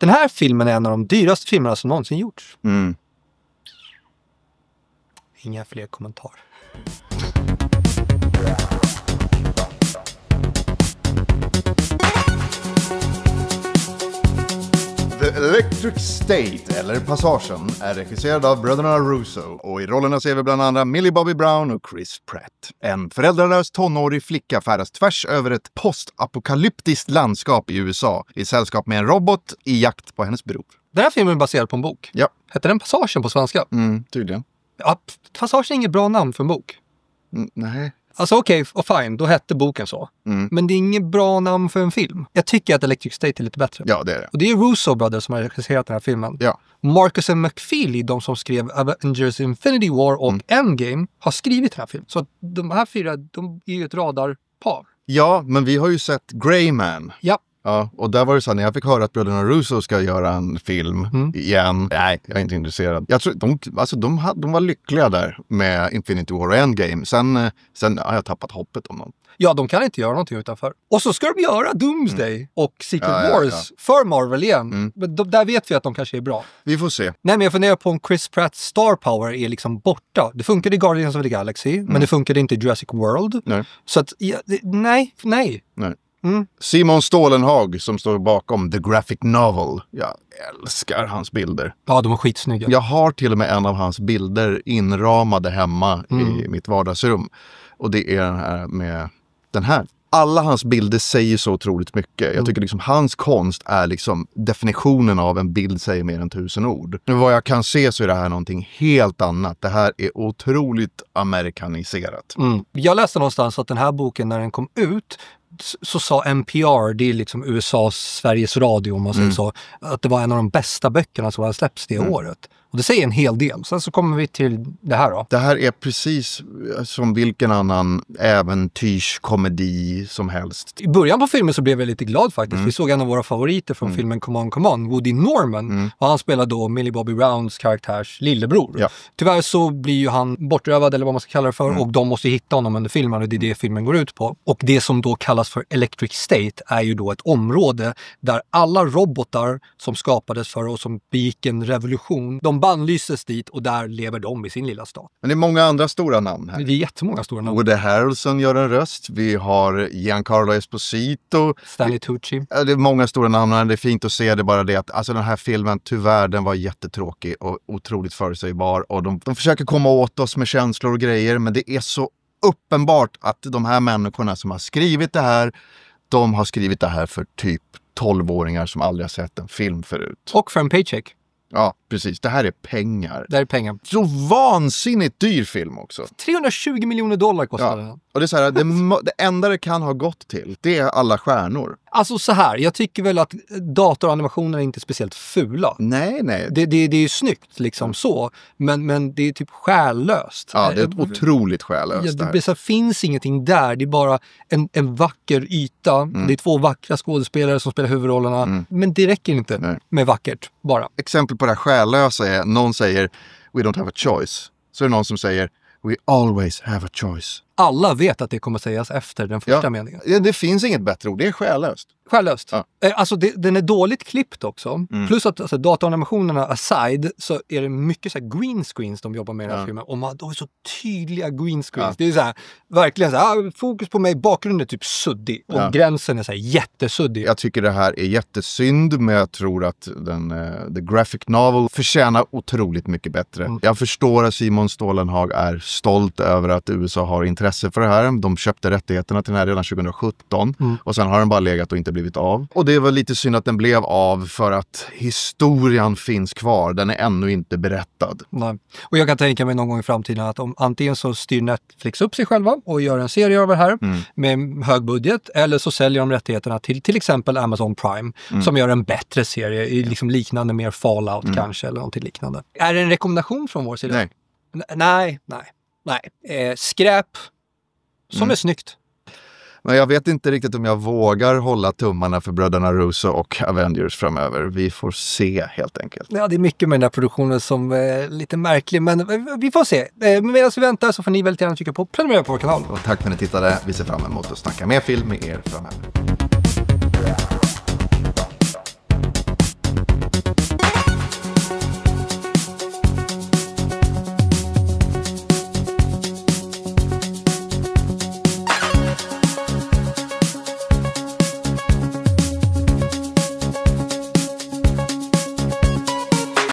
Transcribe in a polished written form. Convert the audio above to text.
Den här filmen är en av de dyraste filmerna som någonsin gjorts. Inga fler kommentarer. The Electric State, eller Passagen, är regisserad av bröderna Russo. Och i rollerna ser vi bland andra Millie Bobby Brown och Chris Pratt. En föräldralös tonårig flicka färdas tvärs över ett postapokalyptiskt landskap i USA i sällskap med en robot i jakt på hennes bror. Den här filmen är baserad på en bok. Ja. Heter den Passagen på svenska? Tydligen. Ja, Passagen är inget bra namn för en bok. Nej. Alltså okej, och fine, då hette boken så. Men det är inget bra namn för en film. Jag tycker att Electric State är lite bättre. Ja, det är det. Och det är Russo Brothers som har regisserat den här filmen. Ja. Marcus and McFeely, de som skrev Avengers Infinity War och Endgame, har skrivit den här filmen. Så att de här fyra, de är ju ett radarpar. Ja, men vi har ju sett Grey Man. Ja. Ja, och där var det så när jag fick höra att bröderna Russo ska göra en film igen. Nej, jag är inte intresserad. Jag tror de var lyckliga där med Infinity War och Endgame. Sen har jag tappat hoppet om dem. Ja, de kan inte göra någonting utanför. Och så ska de göra Doomsday och Secret Wars för Marvel igen. Men där vet vi att de kanske är bra. Vi får se. Nej, men jag funderar på om Chris Pratts star power är liksom borta. Det funkade i Guardians of the Galaxy, men det funkade inte i Jurassic World. Nej. Så att, nej. Simon Stålenhag som står bakom The Graphic Novel. Jag älskar hans bilder. Ja, de är skitsnygga. Jag har till och med en av hans bilder inramade hemma i mitt vardagsrum. Och det är den här med den här. Alla hans bilder säger så otroligt mycket. Jag tycker liksom hans konst är liksom definitionen av en bild säger mer än 1000 ord. Men vad jag kan se så är det här någonting helt annat. Det här är otroligt amerikaniserat. Jag läste någonstans att den här boken när den kom ut så sa NPR, det är liksom USAs Sveriges Radio om man säger så, att det var en av de bästa böckerna som hade släppts det året. Och det säger en hel del. Sen så kommer vi till det här då. Det här är precis som vilken annan äventyrskomedi som helst. I början på filmen så blev jag lite glad faktiskt. Vi såg en av våra favoriter från filmen Come On, Woody Norman. Och han spelar då Millie Bobby Browns karaktärs lillebror. Ja. Tyvärr så blir ju han bortrövad eller vad man ska kalla det för. Och de måste hitta honom under filmen och det är det filmen går ut på. Och det som då kallas för Electric State är ju då ett område där alla robotar som skapades för och som begick en revolution, de bannlystes dit och där lever de i sin lilla stad. Men det är många andra stora namn här. Det är jättemånga stora namn. Woody Harrelson gör en röst. Vi har Giancarlo Esposito. Stanley Tucci. Det är många stora namn. Det är fint att se det bara det att alltså den här filmen tyvärr den var jättetråkig och otroligt förutsägbar. Och de försöker komma åt oss med känslor och grejer men det är så uppenbart att de här människorna som har skrivit det här, de har skrivit det här för typ 12-åringar som aldrig har sett en film förut. Och för en paycheck. Ja, precis. Det här är pengar. Det är pengar. Så vansinnigt dyr film också. $320 miljoner kostar den. Och det är så här, det enda det kan ha gått till, det är alla stjärnor. Alltså så här, jag tycker väl att datoranimationer är inte speciellt fula. Nej. Det är ju snyggt liksom så, men det är typ själlöst. Ja, det är otroligt själlöst det finns ingenting där, det är bara en vacker yta. Det är 2 vackra skådespelare som spelar huvudrollerna, men det räcker inte med vackert bara. Exempel på det här själlösa är, någon säger we don't have a choice. Så är det någon som säger we always have a choice. Alla vet att det kommer sägas efter den första meningen. Ja, det finns inget bättre ord, det är själlöst. Själlöst. Ja. Alltså den är dåligt klippt också. Plus att alltså, datoranimationerna aside så är det mycket så här green screens de jobbar med i den här filmen. Och de är så tydliga green screens. Ja. Det är så här, verkligen så här, fokus på mig, bakgrunden är typ suddig. Och gränsen är så här jättesuddig. Jag tycker det här är jättesynd, men jag tror att the graphic novel förtjänar otroligt mycket bättre. Jag förstår att Simon Stålenhag är stolt över att USA har intresse för det här. De köpte rättigheterna till den här redan 2017. Och sen har den bara legat och inte blivit av. Och det var lite synd att den blev av för att historien finns kvar. Den är ännu inte berättad. Nej. Och jag kan tänka mig någon gång i framtiden att om antingen så styr Netflix upp sig själva och gör en serie av det här med hög budget, eller så säljer de rättigheterna till exempel Amazon Prime som gör en bättre serie i liksom liknande mer Fallout kanske eller någonting liknande. Är det en rekommendation från vår sida? Nej. Skräp som är snyggt. Men jag vet inte riktigt om jag vågar hålla tummarna för bröderna Russo och Avengers framöver. Vi får se helt enkelt. Ja, det är mycket med den här produktionen som är lite märklig, men vi får se. Medan vi väntar så får ni väldigt gärna trycka på prenumerera på vår kanal. Och tack för att ni tittade. Vi ser fram emot att snacka mer film med er framöver.